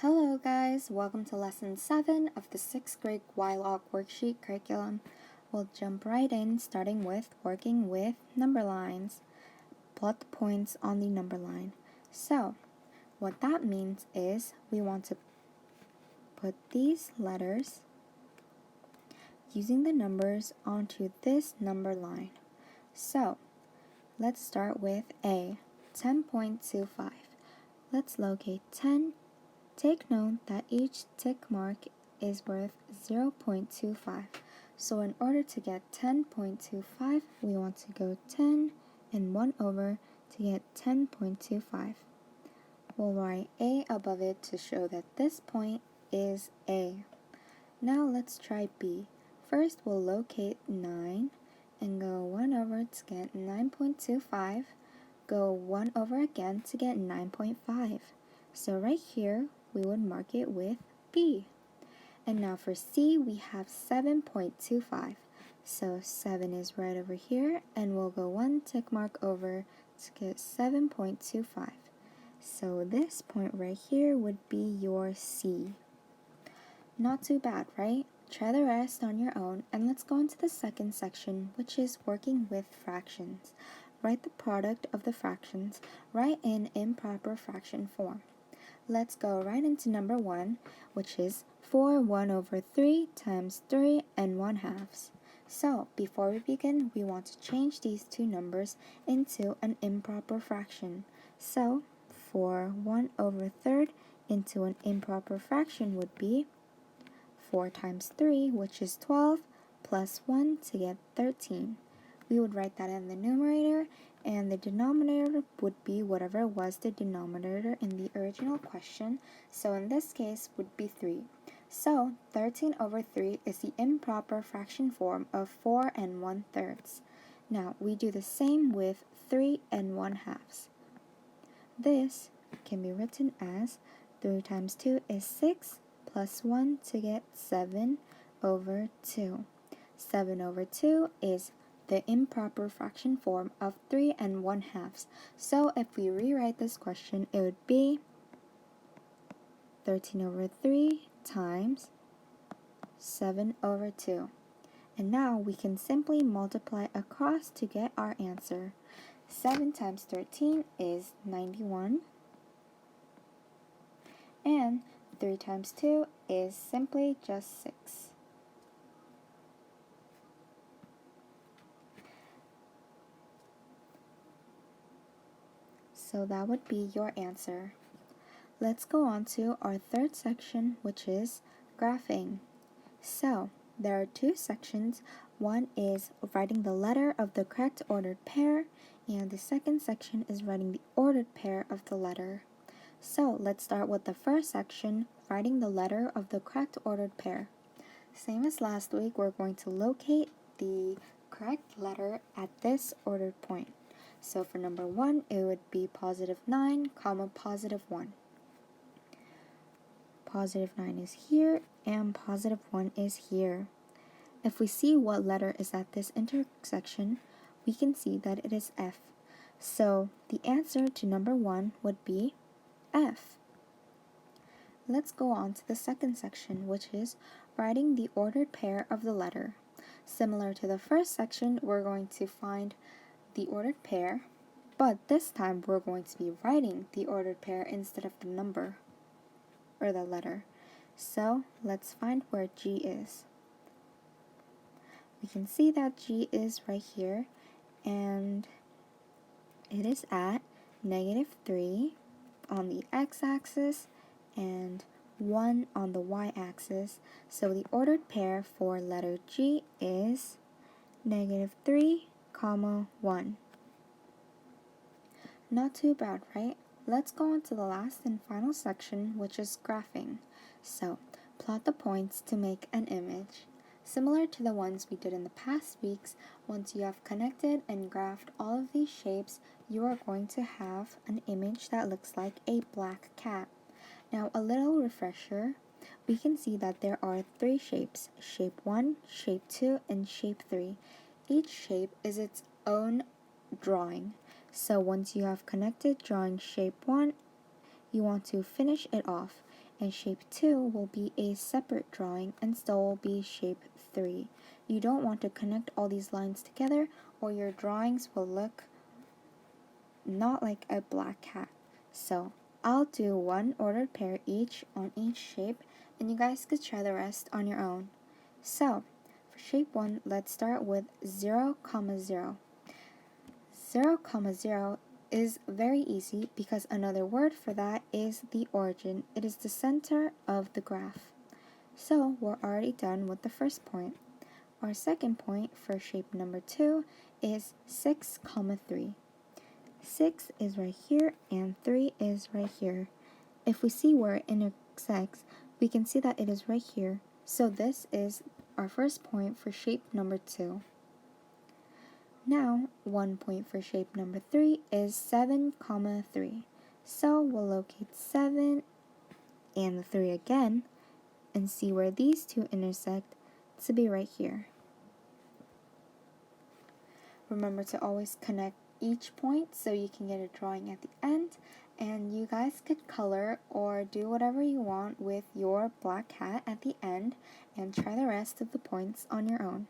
Hello guys, welcome to lesson 7 of the 6th grade YLOG worksheet curriculum. We'll jump right in, starting with working with number lines. Plot the points on the number line. So, what that means is we want to put these letters using the numbers onto this number line. So, let's start with A, 10.25. Let's locate 10. Take note that each tick mark is worth 0.25. So in order to get 10.25, we want to go 10 and 1 over to get 10.25. We'll write A above it to show that this point is A. Now let's try B. First we'll locate 9 and go 1 over to get 9.25. Go 1 over again to get 9.5. So right here, we would mark it with B. And now for C, we have 7.25. So 7 is right over here, and we'll go 1 tick mark over to get 7.25. So this point right here would be your C. Not too bad, right? Try the rest on your own, and let's go into the second section, which is working with fractions. Write the product of the fractions, write in improper fraction form. Let's go right into number 1, which is 4 1 over 3 times 3 and 1/2. So, before we begin, we want to change these two numbers into an improper fraction. So, 4 1 over 3 into an improper fraction would be 4 times 3, which is 12, plus 1 to get 13. We would write that in the numerator, and the denominator would be whatever was the denominator in the original question, so in this case would be 3. So 13 over 3 is the improper fraction form of 4 and 1/3. Now we do the same with 3 and 1/2. This can be written as 3 times 2 is 6, plus 1 to get 7 over 2. 7 over 2 is the improper fraction form of 3 and 1/2. So if we rewrite this question, it would be 13 over 3 times 7 over 2. And now we can simply multiply across to get our answer. 7 times 13 is 91. And 3 times 2 is simply just 6. So that would be your answer. Let's go on to our third section, which is graphing. So, there are two sections. One is writing the letter of the correct ordered pair, and the second section is writing the ordered pair of the letter. So, let's start with the first section, writing the letter of the correct ordered pair. Same as last week, we're going to locate the correct letter at this ordered point. So for number 1, it would be positive 9, comma, positive 1. Positive 9 is here, and positive 1 is here. If we see what letter is at this intersection, we can see that it is F. So the answer to number 1 would be F. Let's go on to the second section, which is writing the ordered pair of the letter. Similar to the first section, we're going to find the ordered pair, but this time we're going to be writing the ordered pair instead of the number or the letter. So let's find where G is. We can see that G is right here, and it is at -3 on the x-axis and 1 on the y-axis. So the ordered pair for letter G is -3, 1. Not too bad, right? Let's go on to the last and final section, which is graphing. So, plot the points to make an image. Similar to the ones we did in the past weeks, once you have connected and graphed all of these shapes, you are going to have an image that looks like a black cat. Now, a little refresher, we can see that there are 3 shapes, shape 1, shape 2, and shape 3. Each shape is its own drawing. So once you have connected drawing shape 1, you want to finish it off. and shape 2 will be a separate drawing and still will be shape 3. You don't want to connect all these lines together or your drawings will look not like a black cat. So I'll do one ordered pair each on each shape and you guys could try the rest on your own. So for shape 1, let's start with 0, 0. 0, 0 is very easy because another word for that is the origin. It is the center of the graph. So we're already done with the first point. Our second point for shape number 2 is 6, 3. 6 is right here and 3 is right here. If we see where it intersects, we can see that it is right here. So this is our first point for shape number 2. Now, 1 point for shape number 3 is 7, 3. So we'll locate 7 and the 3 again and see where these two intersect to be right here. Remember to always connect each point so you can get a drawing at the end, and you guys could color or do whatever you want with your black cat at the end and try the rest of the points on your own.